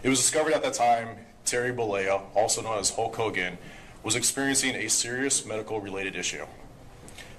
It was discovered at that time Terry Bollea, also known as Hulk Hogan, was experiencing a serious medical-related issue.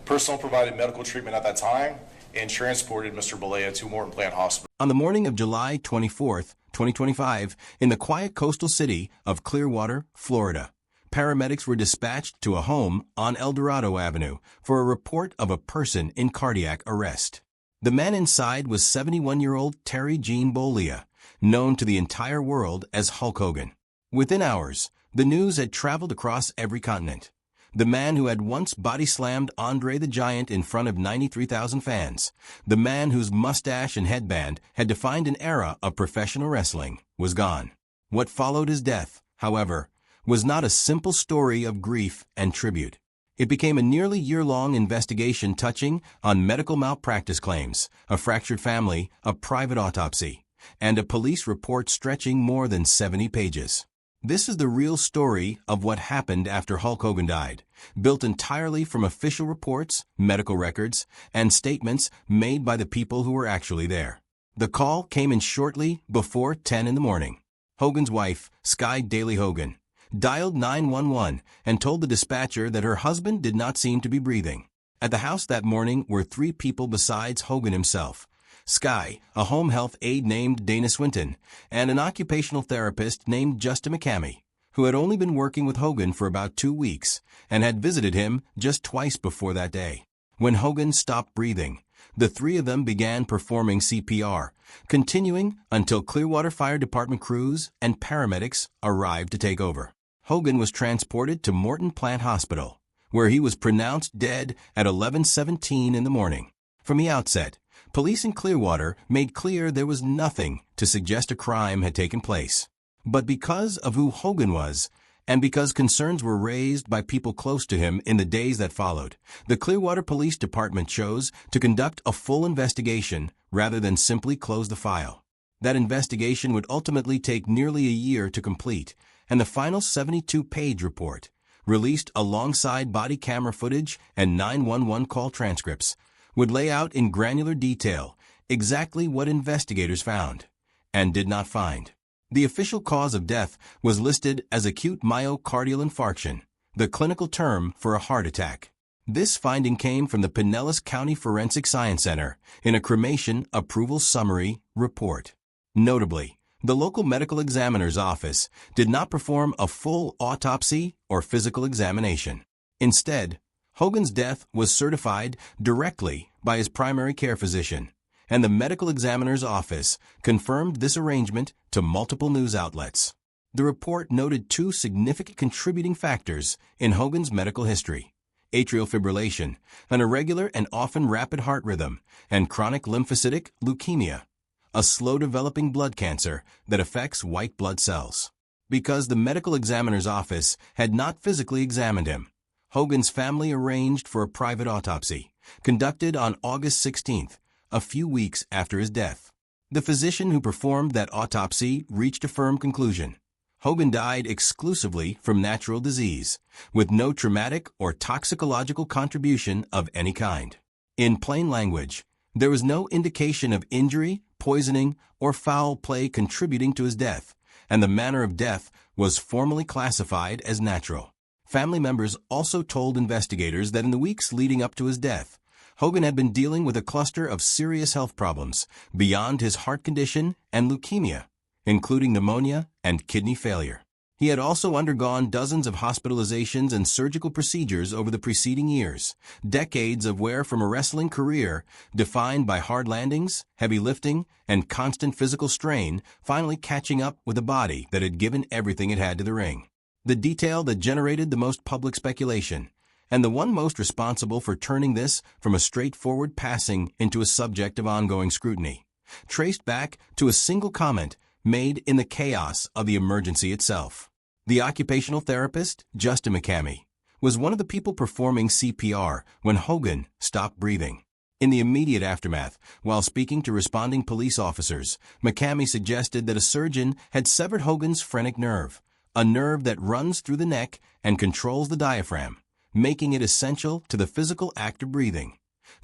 Personnel provided medical treatment at that time and transported Mr. Bollea to Morton Plant Hospital. On the morning of July 24th, 2025, in the quiet coastal city of Clearwater, Florida, paramedics were dispatched to a home on El Dorado Avenue for a report of a person in cardiac arrest. The man inside was 71-year-old Terry Gene Bollea, known to the entire world as Hulk Hogan. Within hours, the news had traveled across every continent. The man who had once body-slammed Andre the Giant in front of 93,000 fans, the man whose mustache and headband had defined an era of professional wrestling, was gone. What followed his death, however, was not a simple story of grief and tribute. It became a nearly year-long investigation touching on medical malpractice claims, a fractured family, a private autopsy, and a police report stretching more than 70 pages. This is the real story of what happened after Hulk Hogan died, built entirely from official reports, medical records, and statements made by the people who were actually there. The call came in shortly before 10 in the morning. Hogan's wife, Sky Daly Hogan, dialed 911 and told the dispatcher that her husband did not seem to be breathing. At the house that morning were 3 people besides Hogan himself: Sky, a home health aide named Dana Swinton, and an occupational therapist named Justin McCamey, who had only been working with Hogan for about 2 weeks and had visited him just twice before that day. When Hogan stopped breathing, the 3 of them began performing CPR, continuing until Clearwater Fire Department crews and paramedics arrived to take over. Hogan was transported to Morton Plant Hospital, where he was pronounced dead at 11:17 in the morning. From the outset, police in Clearwater made clear there was nothing to suggest a crime had taken place. But because of who Hogan was, and because concerns were raised by people close to him in the days that followed, the Clearwater Police Department chose to conduct a full investigation rather than simply close the file. That investigation would ultimately take nearly a year to complete, and the final 72-page report, released alongside body camera footage and 911 call transcripts, would lay out in granular detail exactly what investigators found and did not find. The official cause of death was listed as acute myocardial infarction, the clinical term for a heart attack. This finding came from the Pinellas County Forensic Science Center in a cremation approval summary report. Notably, the local medical examiner's office did not perform a full autopsy or physical examination. Instead, Hogan's death was certified directly by his primary care physician, and the medical examiner's office confirmed this arrangement to multiple news outlets. The report noted 2 significant contributing factors in Hogan's medical history: atrial fibrillation, an irregular and often rapid heart rhythm, and chronic lymphocytic leukemia, a slow-developing blood cancer that affects white blood cells. Because the medical examiner's office had not physically examined him, Hogan's family arranged for a private autopsy, conducted on August 16th, a few weeks after his death. The physician who performed that autopsy reached a firm conclusion. Hogan died exclusively from natural disease, with no traumatic or toxicological contribution of any kind. In plain language, there was no indication of injury, poisoning, or foul play contributing to his death, and the manner of death was formally classified as natural. Family members also told investigators that in the weeks leading up to his death, Hogan had been dealing with a cluster of serious health problems beyond his heart condition and leukemia, including pneumonia and kidney failure. He had also undergone dozens of hospitalizations and surgical procedures over the preceding years, decades of wear from a wrestling career defined by hard landings, heavy lifting, and constant physical strain, finally catching up with a body that had given everything it had to the ring. The detail that generated the most public speculation, and the one most responsible for turning this from a straightforward passing into a subject of ongoing scrutiny, traced back to a single comment made in the chaos of the emergency itself. The occupational therapist, Justin McCamey, was one of the people performing CPR when Hogan stopped breathing. In the immediate aftermath, while speaking to responding police officers, McCamey suggested that a surgeon had severed Hogan's phrenic nerve, a nerve that runs through the neck and controls the diaphragm, making it essential to the physical act of breathing,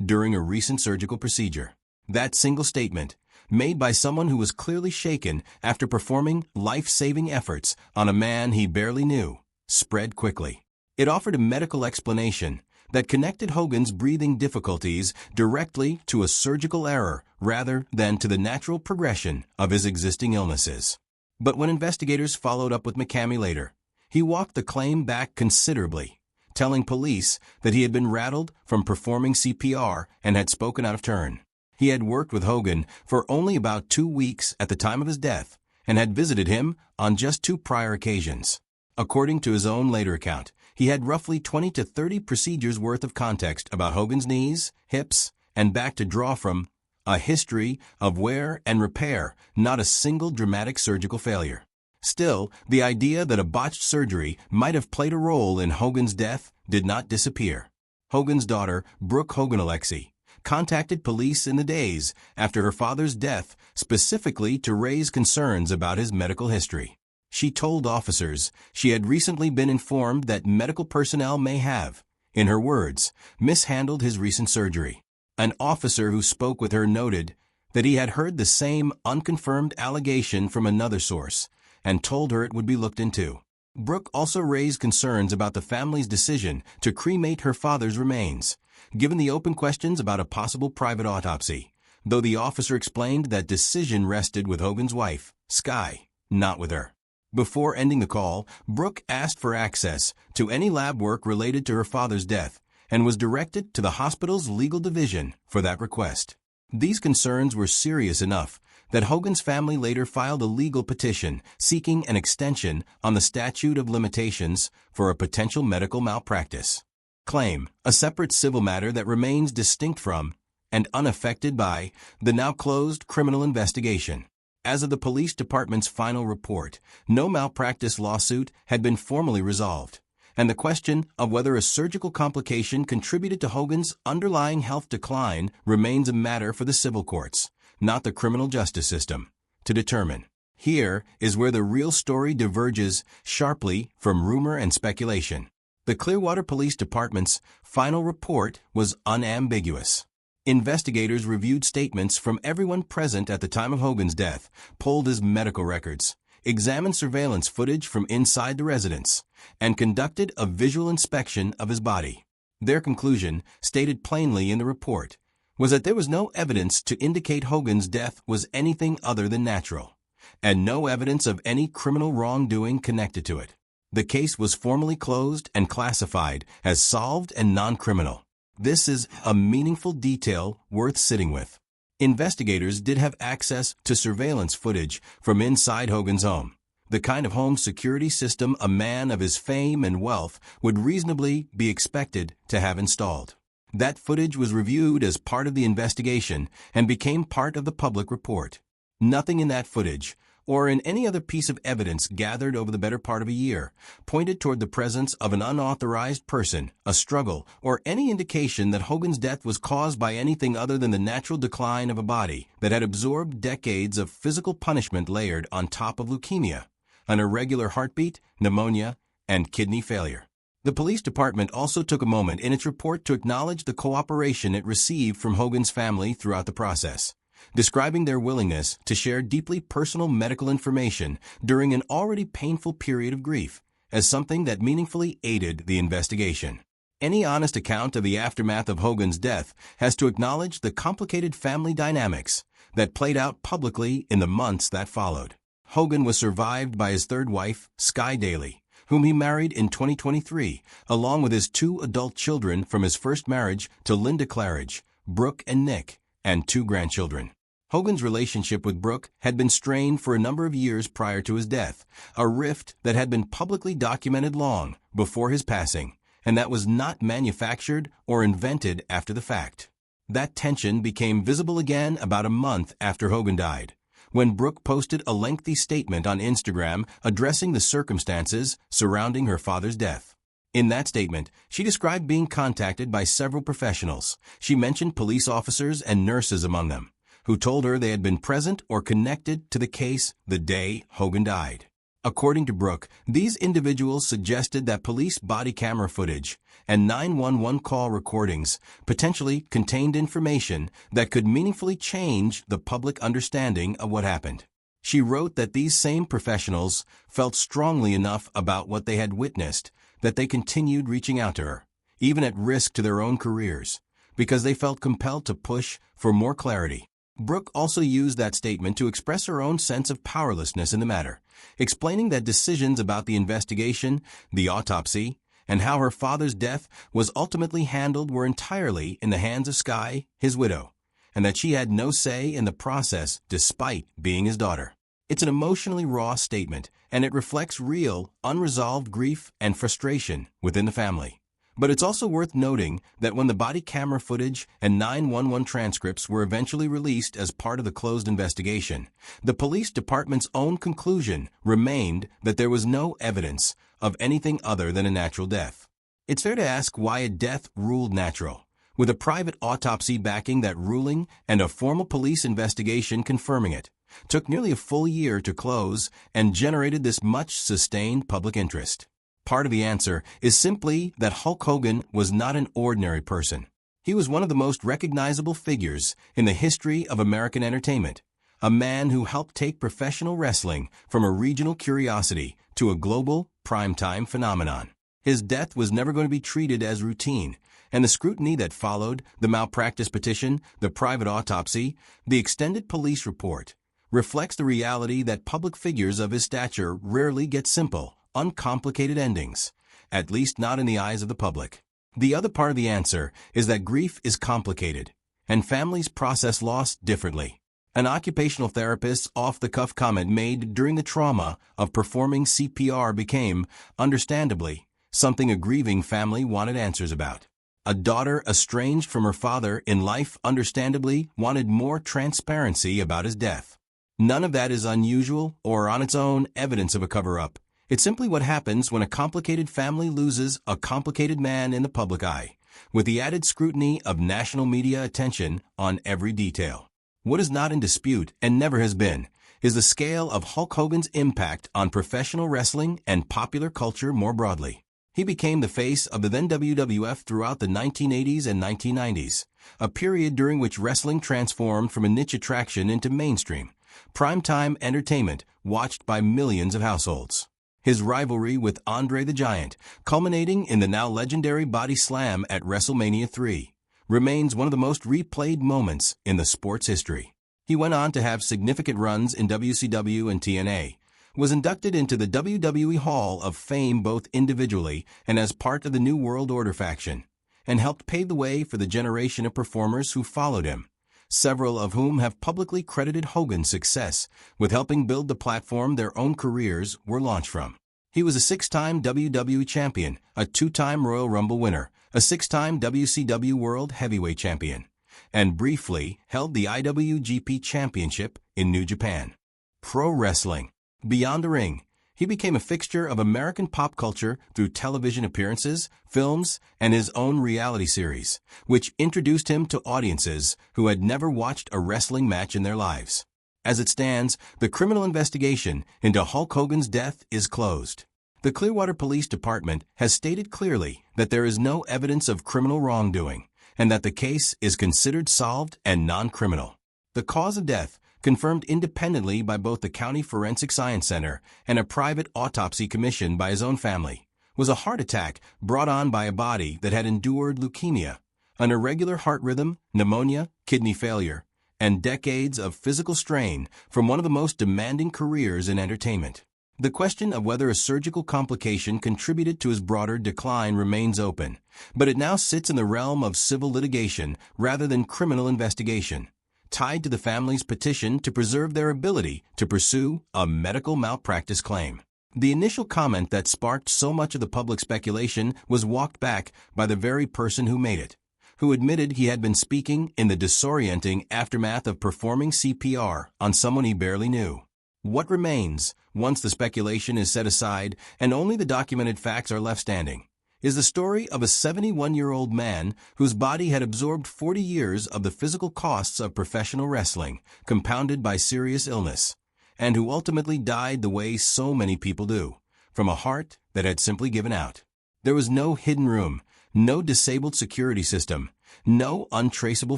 during a recent surgical procedure. That single statement made by someone who was clearly shaken after performing life-saving efforts on a man he barely knew, spread quickly. It offered a medical explanation that connected Hogan's breathing difficulties directly to a surgical error rather than to the natural progression of his existing illnesses. But when investigators followed up with McCamey later, he walked the claim back considerably, telling police that he had been rattled from performing CPR and had spoken out of turn. He had worked with Hogan for only about 2 weeks at the time of his death and had visited him on just 2 prior occasions. According to his own later account, he had roughly 20 to 30 procedures worth of context about Hogan's knees, hips, and back to draw from, a history of wear and repair, not a single dramatic surgical failure. Still, the idea that a botched surgery might have played a role in Hogan's death did not disappear. Hogan's daughter, Brooke Hogan Alexie, contacted police in the days after her father's death specifically to raise concerns about his medical history. She told officers she had recently been informed that medical personnel may have, in her words, mishandled his recent surgery. An officer who spoke with her noted that he had heard the same unconfirmed allegation from another source and told her it would be looked into. Brooke also raised concerns about the family's decision to cremate her father's remains, given the open questions about a possible private autopsy, though the officer explained that decision rested with Hogan's wife, Skye, not with her. Before ending the call, Brooke asked for access to any lab work related to her father's death and was directed to the hospital's legal division for that request. These concerns were serious enough that Hogan's family later filed a legal petition seeking an extension on the statute of limitations for a potential medical malpractice claim, a separate civil matter that remains distinct from and unaffected by the now closed criminal investigation. As of the police department's final report, no malpractice lawsuit had been formally resolved, and the question of whether a surgical complication contributed to Hogan's underlying health decline remains a matter for the civil courts, not the criminal justice system, to determine. Here is where the real story diverges sharply from rumor and speculation. The Clearwater Police Department's final report was unambiguous. Investigators reviewed statements from everyone present at the time of Hogan's death, pulled his medical records, examined surveillance footage from inside the residence, and conducted a visual inspection of his body. Their conclusion, stated plainly in the report, was that there was no evidence to indicate Hogan's death was anything other than natural, and no evidence of any criminal wrongdoing connected to it. The case was formally closed and classified as solved and non-criminal. This is a meaningful detail worth sitting with. Investigators did have access to surveillance footage from inside Hogan's home, the kind of home security system a man of his fame and wealth would reasonably be expected to have installed. That footage was reviewed as part of the investigation and became part of the public report. Nothing in that footage, or in any other piece of evidence gathered over the better part of a year, pointed toward the presence of an unauthorized person, a struggle, or any indication that Hogan's death was caused by anything other than the natural decline of a body that had absorbed decades of physical punishment layered on top of leukemia, an irregular heartbeat, pneumonia, and kidney failure. The police department also took a moment in its report to acknowledge the cooperation it received from Hogan's family throughout the process, describing their willingness to share deeply personal medical information during an already painful period of grief as something that meaningfully aided the investigation. Any honest account of the aftermath of Hogan's death has to acknowledge the complicated family dynamics that played out publicly in the months that followed. Hogan was survived by his third wife, Skye Daly, whom he married in 2023, along with his 2 adult children from his first marriage to Linda Claridge, Brooke and Nick, and 2 grandchildren. Hogan's relationship with Brooke had been strained for a number of years prior to his death, a rift that had been publicly documented long before his passing, and that was not manufactured or invented after the fact. That tension became visible again about a month after Hogan died, when Brooke posted a lengthy statement on Instagram addressing the circumstances surrounding her father's death. In that statement, she described being contacted by several professionals. She mentioned police officers and nurses among them, who told her they had been present or connected to the case the day Hogan died. According to Brooke, these individuals suggested that police body camera footage and 911 call recordings potentially contained information that could meaningfully change the public understanding of what happened. She wrote that these same professionals felt strongly enough about what they had witnessed that they continued reaching out to her, even at risk to their own careers, because they felt compelled to push for more clarity. Brooke also used that statement to express her own sense of powerlessness in the matter, explaining that decisions about the investigation, the autopsy, and how her father's death was ultimately handled were entirely in the hands of Skye, his widow, and that she had no say in the process despite being his daughter. It's an emotionally raw statement, and it reflects real, unresolved grief and frustration within the family. But it's also worth noting that when the body camera footage and 911 transcripts were eventually released as part of the closed investigation, the police department's own conclusion remained that there was no evidence of anything other than a natural death. It's fair to ask why a death ruled natural, with a private autopsy backing that ruling and a formal police investigation confirming it, took nearly a full year to close and generated this much sustained public interest. Part of the answer is simply that Hulk Hogan was not an ordinary person. He was one of the most recognizable figures in the history of American entertainment, a man who helped take professional wrestling from a regional curiosity to a global, primetime phenomenon. His death was never going to be treated as routine, and the scrutiny that followed, the malpractice petition, the private autopsy, the extended police report, reflects the reality that public figures of his stature rarely get simple, uncomplicated endings, at least not in the eyes of the public. The other part of the answer is that grief is complicated, and families process loss differently. An occupational therapist's off-the-cuff comment made during the trauma of performing CPR became, understandably, something a grieving family wanted answers about. A daughter estranged from her father in life understandably wanted more transparency about his death. None of that is unusual or on its own evidence of a cover-up. It's simply what happens when a complicated family loses a complicated man in the public eye, with the added scrutiny of national media attention on every detail. What is not in dispute, and never has been, is the scale of Hulk Hogan's impact on professional wrestling and popular culture more broadly. He became the face of the then WWF throughout the 1980s and 1990s, a period during which wrestling transformed from a niche attraction into mainstream, primetime entertainment watched by millions of households. His rivalry with Andre the Giant, culminating in the now legendary Body Slam at WrestleMania 3, remains one of the most replayed moments in the sport's history. He went on to have significant runs in WCW and TNA, was inducted into the WWE Hall of Fame both individually and as part of the New World Order faction, and helped pave the way for the generation of performers who followed him, several of whom have publicly credited Hogan's success with helping build the platform their own careers were launched from. He was a 6-time WWE champion, a 2-time Royal Rumble winner, a 6-time WCW World Heavyweight Champion, and briefly held the IWGP Championship in New Japan. Pro wrestling. Beyond the ring, he became a fixture of American pop culture through television appearances, films, and his own reality series, which introduced him to audiences who had never watched a wrestling match in their lives. As it stands, the criminal investigation into Hulk Hogan's death is closed. The Clearwater Police Department has stated clearly that there is no evidence of criminal wrongdoing, and that the case is considered solved and non-criminal. The cause of death, confirmed independently by both the County Forensic Science Center and a private autopsy commissioned by his own family, was a heart attack brought on by a body that had endured leukemia, an irregular heart rhythm, pneumonia, kidney failure, and decades of physical strain from one of the most demanding careers in entertainment. The question of whether a surgical complication contributed to his broader decline remains open, but it now sits in the realm of civil litigation rather than criminal investigation, tied to the family's petition to preserve their ability to pursue a medical malpractice claim. The initial comment that sparked so much of the public speculation was walked back by the very person who made it, who admitted he had been speaking in the disorienting aftermath of performing CPR on someone he barely knew. What remains, once the speculation is set aside and only the documented facts are left standing, is the story of a 71-year-old man whose body had absorbed 40 years of the physical costs of professional wrestling, compounded by serious illness, and who ultimately died the way so many people do, from a heart that had simply given out. There was no hidden room, no disabled security system, no untraceable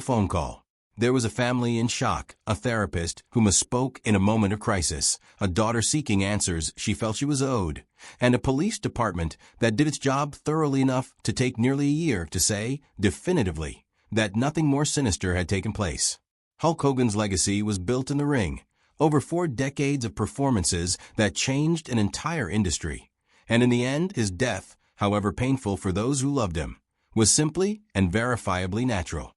phone call. There was a family in shock, a therapist who misspoke in a moment of crisis, a daughter seeking answers she felt she was owed, and a police department that did its job thoroughly enough to take nearly a year to say, definitively, that nothing more sinister had taken place. Hulk Hogan's legacy was built in the ring, over 4 decades of performances that changed an entire industry. And in the end, his death, however painful for those who loved him, was simply and verifiably natural.